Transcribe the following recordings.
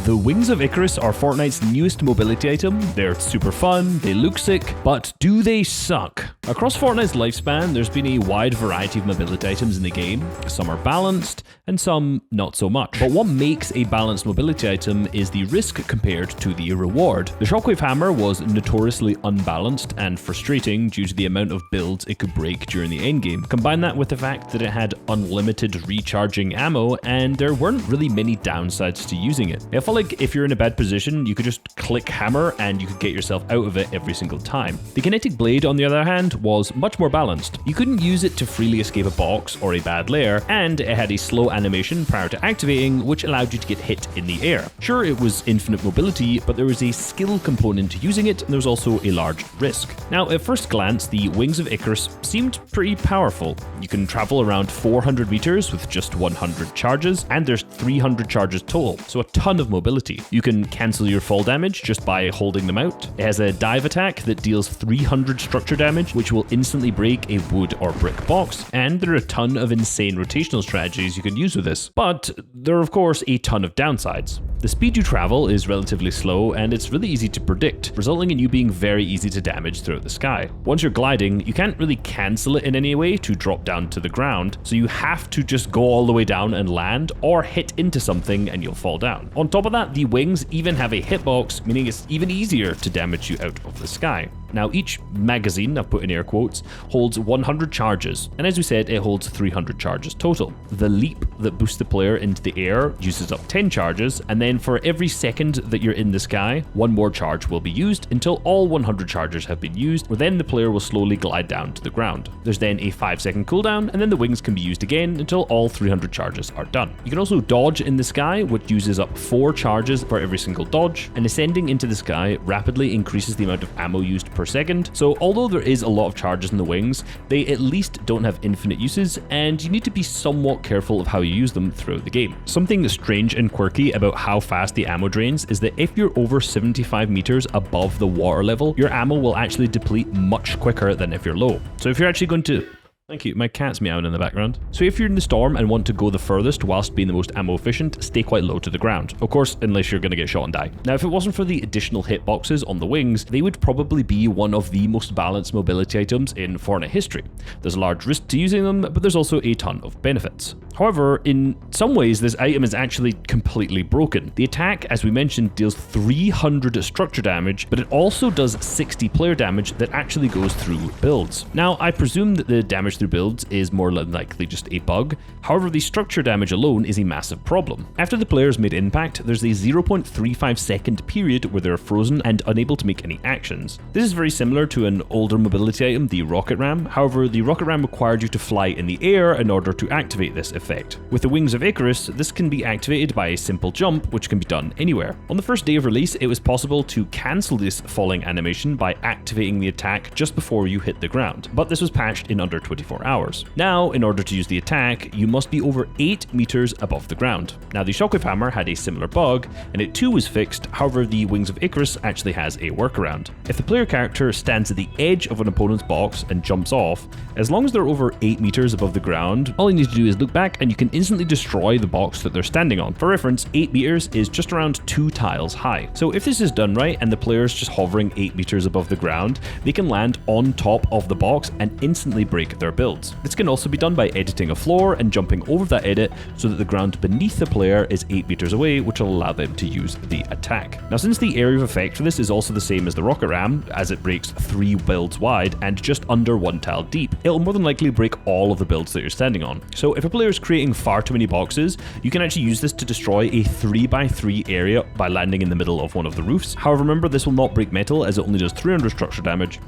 The Wings of Icarus are Fortnite's newest mobility item. They're super fun, they look sick, but do they suck? Across Fortnite's lifespan, there's been a wide variety of mobility items in the game. Some are balanced, and some not so much. But what makes a balanced mobility item is the risk compared to the reward. The Shockwave Hammer was notoriously unbalanced and frustrating due to the amount of builds it could break during the endgame. Combine that with the fact that it had unlimited recharging ammo, and there weren't really many downsides to using it. I felt like if you're in a bad position, you could just click hammer and you could get yourself out of it every single time. The kinetic blade, on the other hand, was much more balanced. You couldn't use it to freely escape a box or a bad lair, and it had a slow animation prior to activating, which allowed you to get hit in the air. Sure, it was infinite mobility, but there was a skill component to using it, and there was also a large risk. Now, at first glance, the Wings of Icarus seemed pretty powerful. You can travel around 400 meters with just 100 charges, and there's 300 charges total, so a ton of mobility. You can cancel your fall damage just by holding them out. It has a dive attack that deals 300 structure damage, which will instantly break a wood or brick box, and there are a ton of insane rotational strategies you can use with this. But there are of course a ton of downsides. The speed you travel is relatively slow, and it's really easy to predict, resulting in you being very easy to damage throughout the sky. Once you're gliding, you can't really cancel it in any way to drop down to the ground, so you have to just go all the way down and land, or hit into something and you'll fall down. On top of that, the wings even have a hitbox, meaning it's even easier to damage you out of the sky. Now, each magazine, I've put in air quotes, holds 100 charges, and as we said, it holds 300 charges total. The leap that boosts the player into the air uses up 10 charges, and then for every second that you're in the sky, one more charge will be used until all 100 charges have been used, where then the player will slowly glide down to the ground. There's then a 5-second cooldown, and then the wings can be used again until all 300 charges are done. You can also dodge in the sky, which uses up 4 charges for every single dodge, and ascending into the sky rapidly increases the amount of ammo used per second. So although there is a lot of charges in the wings, they at least don't have infinite uses, and you need to be somewhat careful of how you use them throughout the game. Something strange and quirky about how fast the ammo drains is that if you're over 75 meters above the water level, your ammo will actually deplete much quicker than if you're low. So if you're actually going to... Thank you, my cat's meowing in the background. So if you're in the storm and want to go the furthest whilst being the most ammo efficient, stay quite low to the ground. Of course, unless you're going to get shot and die. Now, if it wasn't for the additional hitboxes on the wings, they would probably be one of the most balanced mobility items in Fortnite history. There's a large risk to using them, but there's also a ton of benefits. However, in some ways, this item is actually completely broken. The attack, as we mentioned, deals 300 structure damage, but it also does 60 player damage that actually goes through builds. Now, I presume that the damage through builds is more than likely just a bug. However, the structure damage alone is a massive problem. After the players made impact, there's a 0.35 second period where they're frozen and unable to make any actions. This is very similar to an older mobility item, the rocket ram. However, the rocket ram required you to fly in the air in order to activate this effect. With the Wings of Icarus, this can be activated by a simple jump, which can be done anywhere. On the first day of release, it was possible to cancel this falling animation by activating the attack just before you hit the ground, but this was patched in under 24 hours. Now, in order to use the attack, you must be over 8 meters above the ground. Now, the Shockwave Hammer had a similar bug, and it too was fixed. However, the Wings of Icarus actually has a workaround. If the player character stands at the edge of an opponent's box and jumps off, as long as they're over 8 meters above the ground, all you need to do is look back and you can instantly destroy the box that they're standing on. For reference, 8 meters is just around 2 tiles high. So if this is done right and the player's just hovering 8 meters above the ground, they can land on top of the box and instantly break their builds. This can also be done by editing a floor and jumping over that edit so that the ground beneath the player is 8 meters away, which will allow them to use the attack. Now, since the area of effect for this is also the same as the rocket ram, as it breaks 3 builds wide and just under 1 tile deep, it'll more than likely break all of the builds that you're standing on. So if a player is creating far too many boxes, you can actually use this to destroy a 3x3 area by landing in the middle of one of the roofs. However, remember, this will not break metal as it only does 300 structure damage.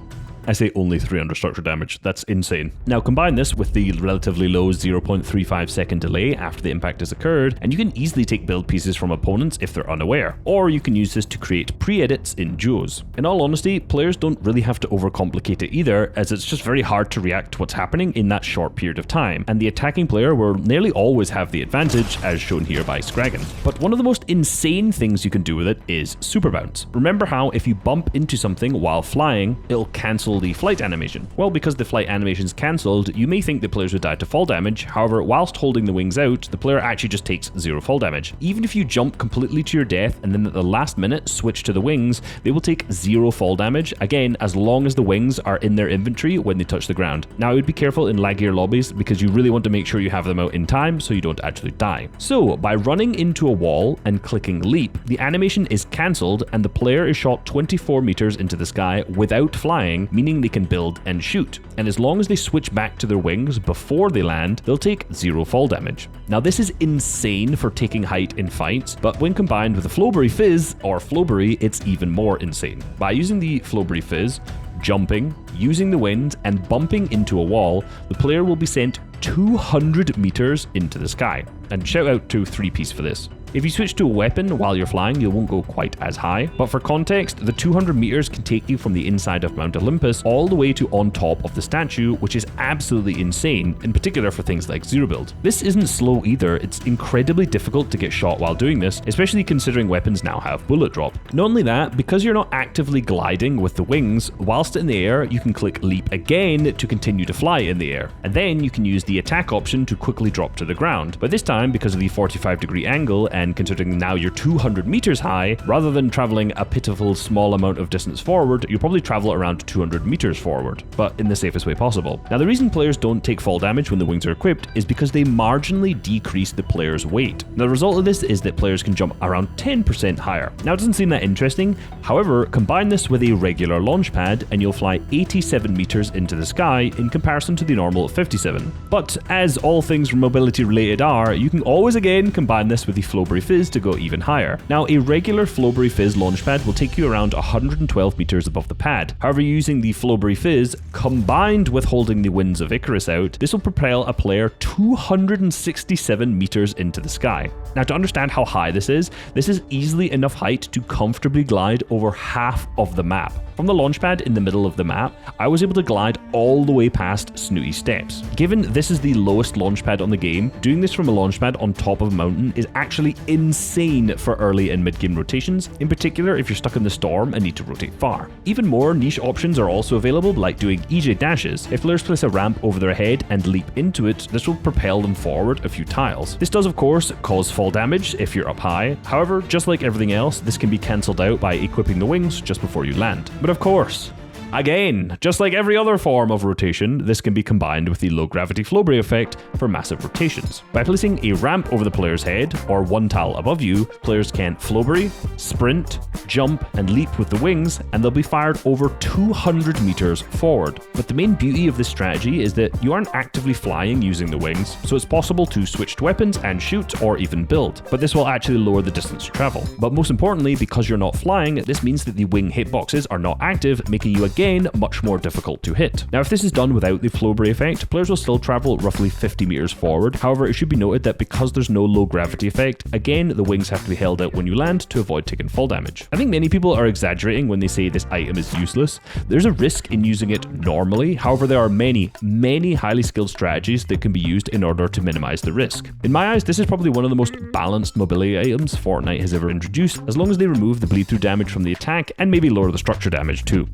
I say only 300 structure damage, that's insane. Now combine this with the relatively low 0.35 second delay after the impact has occurred, and you can easily take build pieces from opponents if they're unaware, or you can use this to create pre-edits in duos. In all honesty, players don't really have to overcomplicate it either, as it's just very hard to react to what's happening in that short period of time, and the attacking player will nearly always have the advantage, as shown here by Scraggin. But one of the most insane things you can do with it is super bounce. Remember how if you bump into something while flying, it'll cancel cancel the flight animation? Well, because the flight animation is cancelled, you may think the players would die to fall damage. However, whilst holding the wings out, the player actually just takes 0 fall damage. Even if you jump completely to your death and then at the last minute switch to the wings, they will take 0 fall damage, again, as long as the wings are in their inventory when they touch the ground. Now, I would be careful in laggier lobbies because you really want to make sure you have them out in time so you don't actually die. So, by running into a wall and clicking leap, the animation is cancelled and the player is shot 24 meters into the sky without flying, meaning they can build and shoot. And as long as they switch back to their wings before they land, they'll take 0 fall damage. Now, this is insane for taking height in fights, but when combined with the Flowberry Fizz, or Flowberry, it's even more insane. By using the Flowberry Fizz, jumping, using the wind, and bumping into a wall, the player will be sent 200 meters into the sky. And shout out to 3Piece for this. If you switch to a weapon while you're flying, you won't go quite as high, but for context, the 200 meters can take you from the inside of Mount Olympus all the way to on top of the statue, which is absolutely insane, in particular for things like zero build. This isn't slow either, it's incredibly difficult to get shot while doing this, especially considering weapons now have bullet drop. Not only that, because you're not actively gliding with the wings, whilst in the air, you can click leap again to continue to fly in the air, and then you can use the attack option to quickly drop to the ground. But this time, because of the 45-degree angle, and considering now you're 200 meters high, rather than traveling a pitiful small amount of distance forward, you'll probably travel around 200 meters forward, but in the safest way possible. Now, the reason players don't take fall damage when the wings are equipped is because they marginally decrease the player's weight. Now, the result of this is that players can jump around 10% higher. Now, it doesn't seem that interesting. However, combine this with a regular launch pad and you'll fly 87 meters into the sky in comparison to the normal 57. But as all things mobility related are, you can always again combine this with the Flowberry Fizz to go even higher. Now, a regular Flowberry Fizz launchpad will take you around 112 meters above the pad. However, using the Flowberry Fizz combined with holding the winds of Icarus out, this will propel a player 267 meters into the sky. Now, to understand how high this is easily enough height to comfortably glide over half of the map. From the launchpad in the middle of the map, I was able to glide all the way past Snooty Steps. Given this is the lowest launchpad on the game, doing this from a launchpad on top of a mountain is actually insane for early and mid-game rotations, in particular if you're stuck in the storm and need to rotate far. Even more niche options are also available, like doing EJ dashes. If players place a ramp over their head and leap into it, this will propel them forward a few tiles. This does, of course, cause fall damage if you're up high. However, just like everything else, this can be cancelled out by equipping the wings just before you land. But of course, again, just like every other form of rotation, this can be combined with the low gravity Flowberry effect for massive rotations. By placing a ramp over the player's head, or one tile above you, players can Flowberry, sprint, jump, and leap with the wings, and they'll be fired over 200 meters forward. But the main beauty of this strategy is that you aren't actively flying using the wings, so it's possible to switch to weapons and shoot, or even build. But this will actually lower the distance you travel. But most importantly, because you're not flying, this means that the wing hitboxes are not active, making you again much more difficult to hit. Now, if this is done without the Flowberry effect, players will still travel roughly 50 meters forward. However, it should be noted that because there's no low gravity effect, again, the wings have to be held out when you land to avoid taking fall damage. I think many people are exaggerating when they say this item is useless. There's a risk in using it normally. However, there are many highly skilled strategies that can be used in order to minimize the risk. In my eyes, this is probably one of the most balanced mobility items Fortnite has ever introduced, as long as they remove the bleed through damage from the attack and maybe lower the structure damage too.